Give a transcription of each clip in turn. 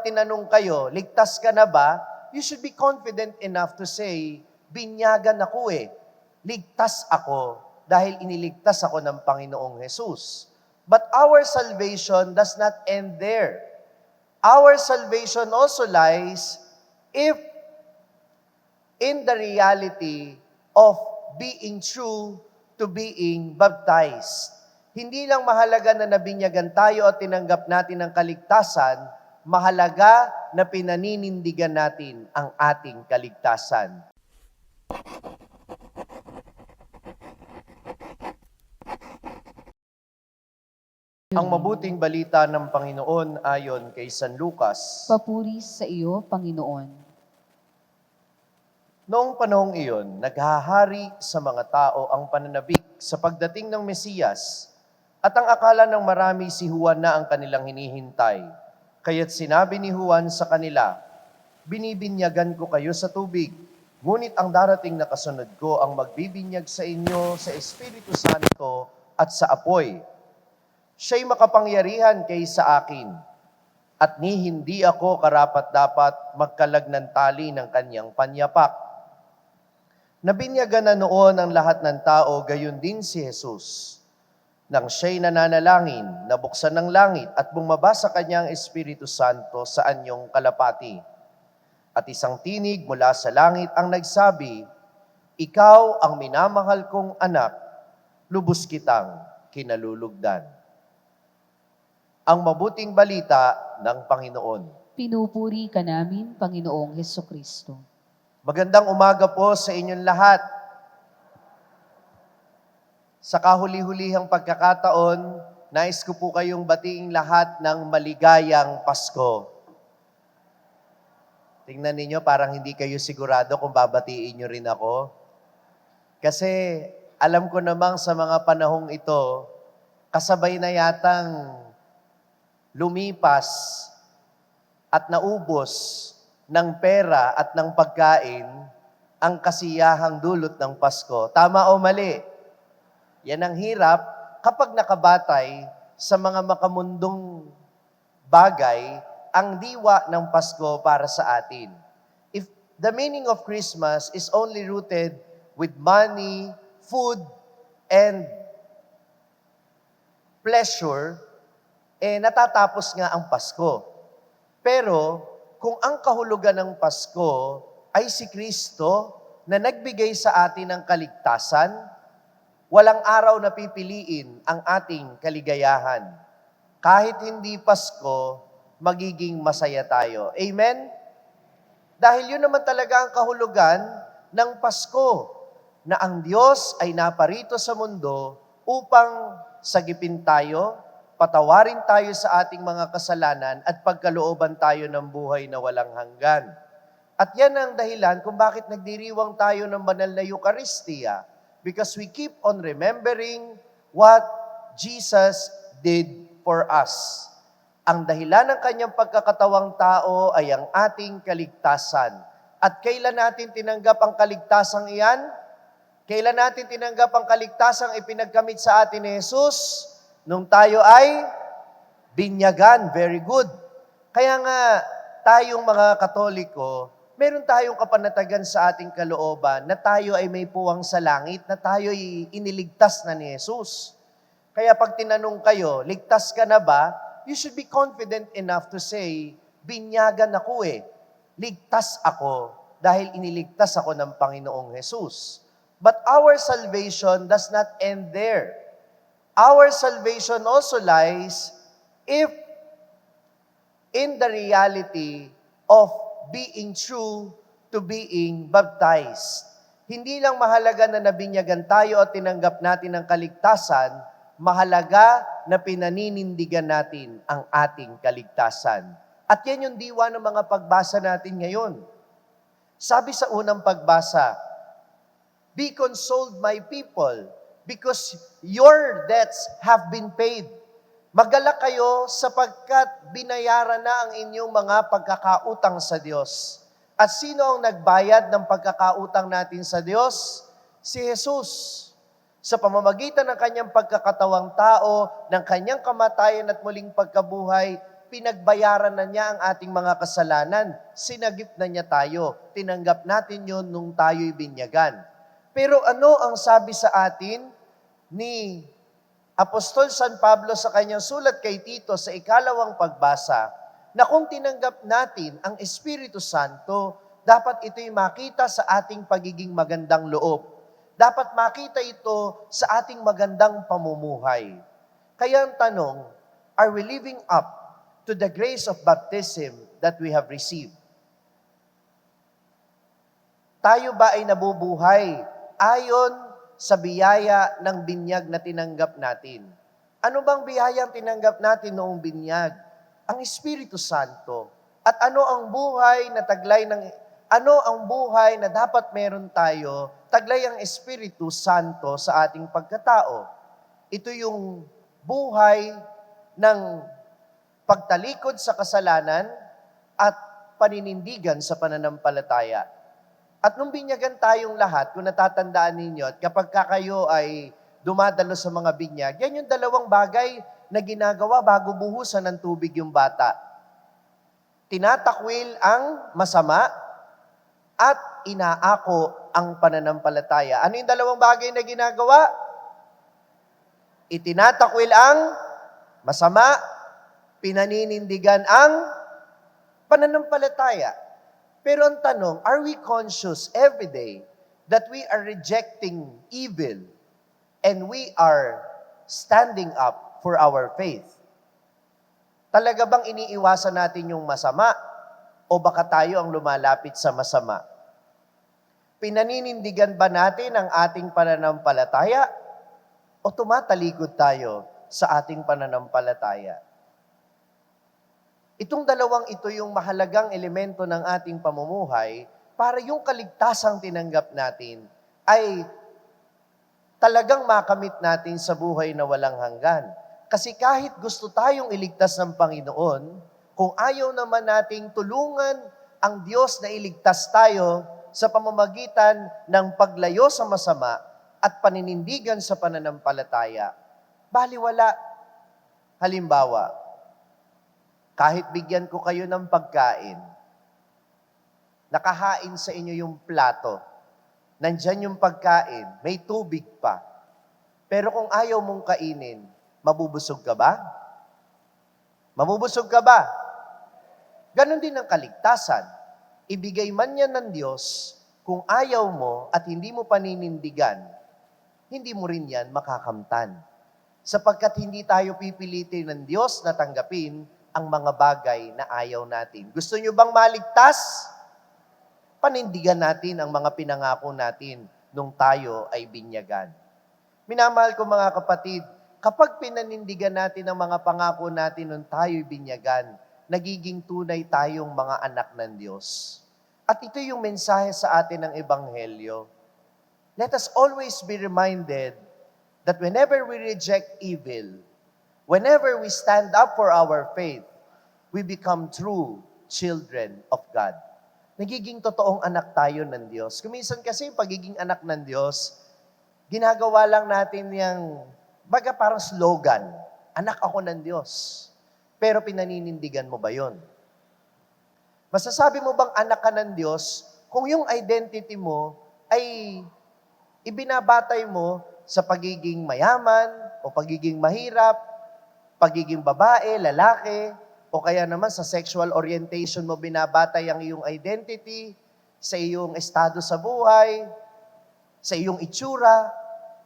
pag tinanong kayo, ligtas ka na ba? You should be confident enough to say, binyagan ako eh. Ligtas ako dahil iniligtas ako ng Panginoong Jesus. But our salvation does not end there. Our salvation also lies if in the reality of being true to being baptized. Hindi lang mahalaga na nabinyagan tayo at tinanggap natin ang kaligtasan, mahalaga na pinaninindigan natin ang ating kaligtasan. Ang mabuting balita ng Panginoon ayon kay San Lucas. Papuri sa iyo, Panginoon. Noong panahong iyon, naghahari sa mga tao ang pananabik sa pagdating ng Mesiyas at ang akala ng marami si Juan na ang kanilang hinihintay. Kaya't sinabi ni Juan sa kanila, binibinyagan ko kayo sa tubig, ngunit ang darating na kasunod ko ang magbibinyag sa inyo sa Espiritu Santo at sa apoy. Siya'y makapangyarihan kaysa akin, at ni hindi ako karapat-dapat magkalag ng tali ng kanyang panyapak. Nabinyagan na noon ang lahat ng tao, gayon din si Jesus. Nang siya'y nananalangin, nabuksan ng langit at bumaba sa kanyang Espiritu Santo sa anyong kalapati. At isang tinig mula sa langit ang nagsabi, ikaw ang minamahal kong anak, lubos kitang kinalulugdan. Ang mabuting balita ng Panginoon. Pinupuri ka namin, Panginoong Hesukristo. Magandang umaga po sa inyong lahat. Sa kahuli-hulihang pagkakataon, nais ko po kayong batiin lahat ng maligayang Pasko. Tingnan ninyo, parang hindi kayo sigurado kung babatiin nyo rin ako. Kasi alam ko namang sa mga panahong ito, kasabay na yatang lumipas at naubos ng pera at ng pagkain ang kasiyahang dulot ng Pasko. Tama o mali? Yan ang hirap kapag nakabatay sa mga makamundong bagay ang diwa ng Pasko para sa atin. If the meaning of Christmas is only rooted with money, food, and pleasure, natatapos nga ang Pasko. Pero, kung ang kahulugan ng Pasko ay si Kristo na nagbigay sa atin ng kaligtasan, walang araw na pipiliin ang ating kaligayahan. Kahit hindi Pasko, magiging masaya tayo. Amen? Dahil yun naman talaga ang kahulugan ng Pasko, na ang Diyos ay naparito sa mundo upang sagipin tayo, patawarin tayo sa ating mga kasalanan at pagkalooban tayo ng buhay na walang hanggan. At yan ang dahilan kung bakit nagdiriwang tayo ng banal na Eucharistia, because we keep on remembering what Jesus did for us. Ang dahilan ng kanyang pagkakatawang tao ay ang ating kaligtasan. At kailan natin tinanggap ang kaligtasang iyan? Kailan natin tinanggap ang kaligtasang ipinagkamit sa atin ni Jesus? Nung tayo ay binyagan. Very good. Kaya nga, tayong mga Katoliko, meron tayong kapanatagan sa ating kalooban na tayo ay may puwang sa langit, na tayo ay iniligtas na ni Jesus. Kaya pag tinanong kayo, ligtas ka na ba? You should be confident enough to say, binyagan ako eh. Ligtas ako dahil iniligtas ako ng Panginoong Jesus. But our salvation does not end there. Our salvation also lies if in the reality of being true to being baptized. Hindi lang mahalaga na nabinyagan tayo at tinanggap natin ang kaligtasan, mahalaga na pinaninindigan natin ang ating kaligtasan. At yan yung diwa ng mga pagbasa natin ngayon. Sabi sa unang pagbasa, be consoled, my people, because your debts have been paid. Magalak kayo sapagkat binayaran na ang inyong mga pagkakautang sa Diyos. At sino ang nagbayad ng pagkakautang natin sa Diyos? Si Jesus. Sa pamamagitan ng kanyang pagkakatawang tao, ng kanyang kamatayan at muling pagkabuhay, pinagbayaran na niya ang ating mga kasalanan. Sinagip na niya tayo. Tinanggap natin yon nung tayo'y binyagan. Pero ano ang sabi sa atin ni Apostol San Pablo sa kanyang sulat kay Tito sa ikalawang pagbasa, na kung tinanggap natin ang Espiritu Santo, dapat ito'y makita sa ating pagiging magandang loob. Dapat makita ito sa ating magandang pamumuhay. Kaya ang tanong, are we living up to the grace of baptism that we have received? Tayo ba ay nabubuhay ayon sa biyaya ng binyag na tinanggap natin? Ano bang biyayang tinanggap natin noong binyag? Ang Espiritu Santo. At ano ang buhay na dapat meron tayo, taglay ang Espiritu Santo sa ating pagkatao? Ito yung buhay ng pagtalikod sa kasalanan at paninindigan sa pananampalataya. At nung binyagan tayong lahat, kung natatandaan ninyo, at kapag kayo ay dumadalo sa mga binyag, yan yung dalawang bagay na ginagawa bago buhusan ng tubig yung bata. Tinatakwil ang masama at inaako ang pananampalataya. Ano yung dalawang bagay na ginagawa? Itinatakwil ang masama, pinaninindigan ang pananampalataya. Pero ang tanong, are we conscious every day that we are rejecting evil and we are standing up for our faith? Talaga bang iniiwasan natin yung masama o baka tayo ang lumalapit sa masama? Pinaninindigan ba natin ang ating pananampalataya o tumatalikod tayo sa ating pananampalataya? Itong dalawang ito yung mahalagang elemento ng ating pamumuhay para yung kaligtasang tinanggap natin ay talagang makamit natin sa buhay na walang hanggan. Kasi kahit gusto tayong iligtas ng Panginoon, kung ayaw naman nating tulungan ang Diyos na iligtas tayo sa pamamagitan ng paglayo sa masama at paninindigan sa pananampalataya, baliwala. Halimbawa, kahit bigyan ko kayo ng pagkain, nakahain sa inyo yung plato, nandyan yung pagkain, may tubig pa. Pero kung ayaw mong kainin, mabubusog ka ba? Mabubusog ka ba? Ganon din ang kaligtasan. Ibigay man yan ng Diyos, kung ayaw mo at hindi mo paninindigan, hindi mo rin yan makakamtan. Sapagkat hindi tayo pipilitin ng Diyos na tanggapin ang mga bagay na ayaw natin. Gusto nyo bang maligtas? Panindigan natin ang mga pinangako natin nung tayo ay binyagan. Minamahal ko mga kapatid, kapag pinanindigan natin ang mga pangako natin nung tayo'y binyagan, nagiging tunay tayong mga anak ng Diyos. At ito yung mensahe sa atin ng Ebanghelyo. Let us always be reminded that whenever we reject evil, whenever we stand up for our faith, we become true children of God. Nagiging totoong anak tayo ng Diyos. Kuminsan kasi yung pagiging anak ng Diyos, ginagawa lang natin yung, baga parang slogan, anak ako ng Diyos. Pero pinaninindigan mo ba yon? Masasabi mo bang anak ka ng Diyos kung yung identity mo ay ibinabatay mo sa pagiging mayaman o pagiging mahirap, pagiging babae, lalaki, o kaya naman sa sexual orientation mo binabatay ang iyong identity, sa iyong estado sa buhay, sa iyong itsura.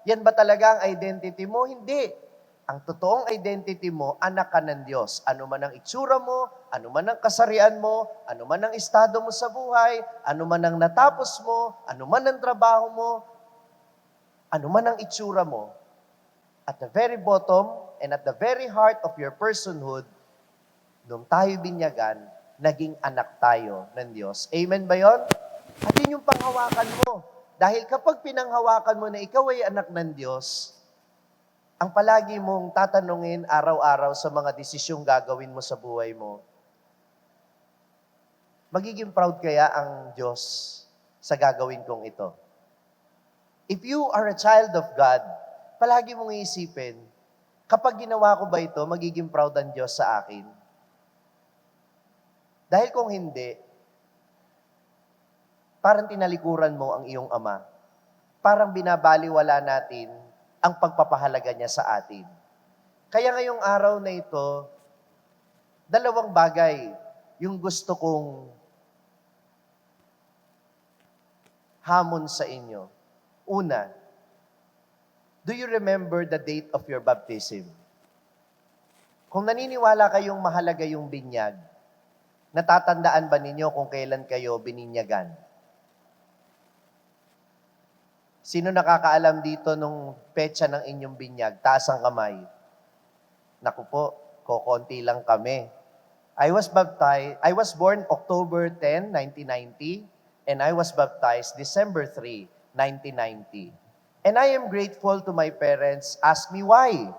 Yan ba talaga ang identity mo? Hindi. Ang totoong identity mo, anak ka ng Diyos. Ano man ang itsura mo, ano man ang kasarian mo, ano man ang estado mo sa buhay, ano man ang natapos mo, ano man ang trabaho mo, ano man ang itsura mo, at the very bottom and at the very heart of your personhood, nung tayo binyagan, naging anak tayo ng Diyos. Amen ba yon? At yun yung panghawakan mo. Dahil kapag pinanghawakan mo na ikaw ay anak ng Diyos, ang palagi mong tatanungin araw-araw sa mga desisyong gagawin mo sa buhay mo, magiging proud kaya ang Diyos sa gagawin kong ito? If you are a child of God, palagi mong iisipin, kapag ginawa ko ba ito, magiging proud ang Diyos sa akin? Dahil kung hindi, parang tinalikuran mo ang iyong ama. Parang binabaliwala natin ang pagpapahalaga niya sa atin. Kaya ngayong araw na ito, dalawang bagay yung gusto kong hamon sa inyo. Una, do you remember the date of your baptism? Kung naniniwala kayong mahalaga yung binyag, natatandaan ba ninyo kung kailan kayo bininyagan? Sino nakakaalam dito nung petsa ng inyong binyag? Taas ang kamay. Naku po, kokonti lang kami. I was born October 10, 1990, and I was baptized December 3, 1990. And I am grateful to my parents. Ask me why.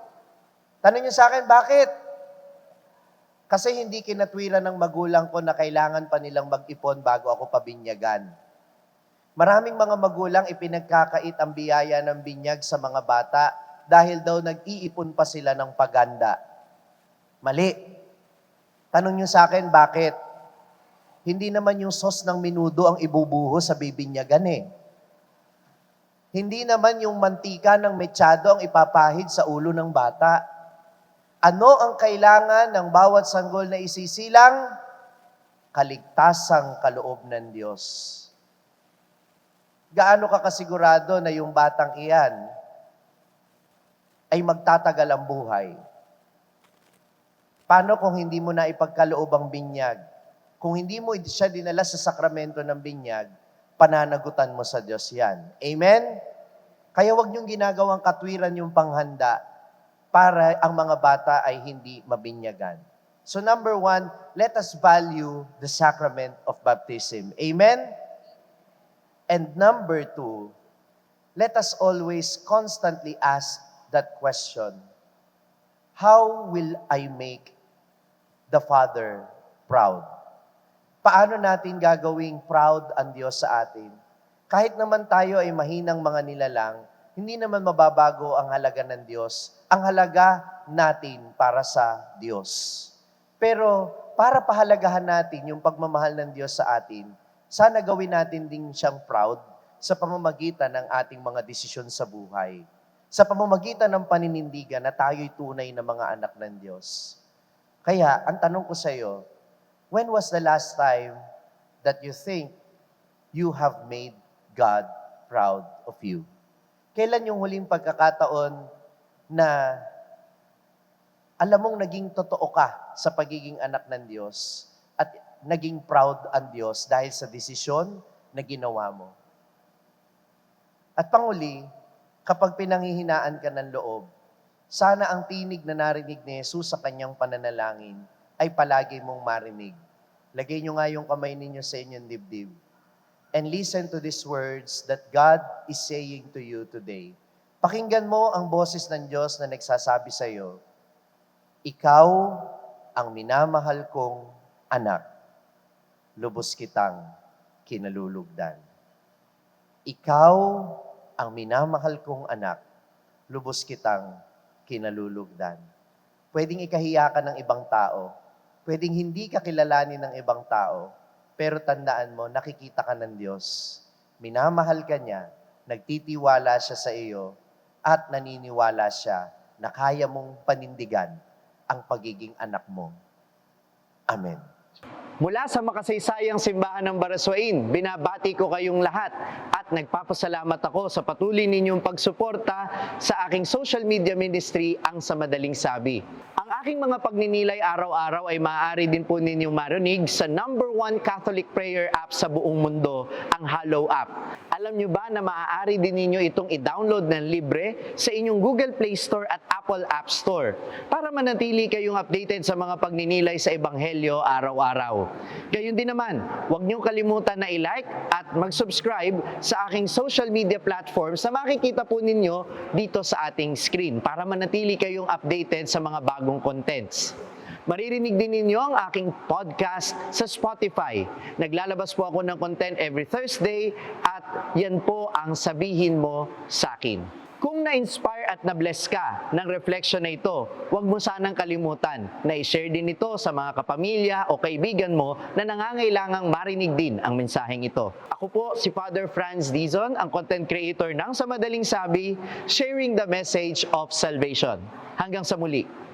Tanong niyo sa akin, bakit? Kasi hindi kinatwiran ng magulang ko na kailangan pa nilang mag-ipon bago ako pabinyagan. Maraming mga magulang ipinagkakait ang biyaya ng binyag sa mga bata dahil daw nag-iipon pa sila ng paganda. Mali. Tanong niyo sa akin, bakit? Hindi naman yung sos ng minudo ang ibubuho sa bibinyagan eh. Hindi naman yung mantika ng mechado ang ipapahid sa ulo ng bata. Ano ang kailangan ng bawat sanggol na isisilang? Kaligtasang kaloob ng Diyos. Gaano ka kasigurado na yung batang iyan ay magtatagal ang buhay? Paano kung hindi mo na ipagkaloob ang binyag? Kung hindi mo siya dinala sa sakramento ng binyag, pananagutan mo sa Diyos yan. Amen? Kaya wag niyong ginagawang katwiran yung panghanda para ang mga bata ay hindi mabinyagan. So number 1, let us value the sacrament of baptism. Amen? And number 2, let us always constantly ask that question, how will I make the Father proud? Paano natin gagawing proud ang Diyos sa atin? Kahit naman tayo ay mahinang mga nilalang, hindi naman mababago ang halaga ng Diyos, ang halaga natin para sa Diyos. Pero para pahalagahan natin yung pagmamahal ng Diyos sa atin, sana gawin natin din siyang proud sa pamamagitan ng ating mga desisyon sa buhay. Sa pamamagitan ng paninindigan na tayo'y tunay na mga anak ng Diyos. Kaya, ang tanong ko sa iyo, when was the last time that you think you have made God proud of you? Kailan yung huling pagkakataon na alam mong naging totoo ka sa pagiging anak ng Diyos at naging proud ang Diyos dahil sa desisyon na ginawa mo? At panguli, kapag pinanghihinaan ka ng loob, sana ang tinig na narinig ni Jesus sa kanyang pananalangin ay palagi mong marinig. Lagay nyo nga yung kamay ninyo sa inyong dibdib. And listen to these words that God is saying to you today. Pakinggan mo ang boses ng Diyos na nagsasabi sa iyo, ikaw ang minamahal kong anak. Lubos kitang kinalulugdan. Ikaw ang minamahal kong anak. Lubos kitang kinalulugdan. Pwedeng ikahiya ka ng ibang tao. Pwedeng hindi ka kilalanin ng ibang tao. Pero tandaan mo, nakikita ka ng Diyos. Minamahal ka niya, nagtitiwala siya sa iyo, at naniniwala siya na kaya mong panindigan ang pagiging anak mo. Amen. Mula sa makasaysayang simbahan ng Baraswain, binabati ko kayong lahat at nagpapasalamat ako sa patuloy ninyong pagsuporta sa aking social media ministry, ang Sa Madaling Sabi. Ang aking mga pagninilay araw-araw ay maaari din po ninyong marinig sa #1 Catholic prayer app sa buong mundo, ang Hallow app. Alam nyo ba na maaari din ninyo itong i-download ng libre sa inyong Google Play Store at Apple App Store para manatili kayong updated sa mga pagninilay sa Ebanghelyo araw-araw. Gayun din naman, huwag niyong kalimutan na i-like at mag-subscribe sa aking social media platforms na makikita po ninyo dito sa ating screen para manatili kayong updated sa mga bagong contents. Maririnig din ninyo ang aking podcast sa Spotify. Naglalabas po ako ng content every Thursday at yan po ang Sabihin Mo Sa Akin. Kung na-inspire at na-bless ka ng reflection na ito, huwag mo sanang kalimutan na i-share din ito sa mga kapamilya o kaibigan mo na nangangailangang marinig din ang mensaheng ito. Ako po si Father Franz Dizon, ang content creator ng Sa Madaling Sabi, sharing the message of salvation. Hanggang sa muli.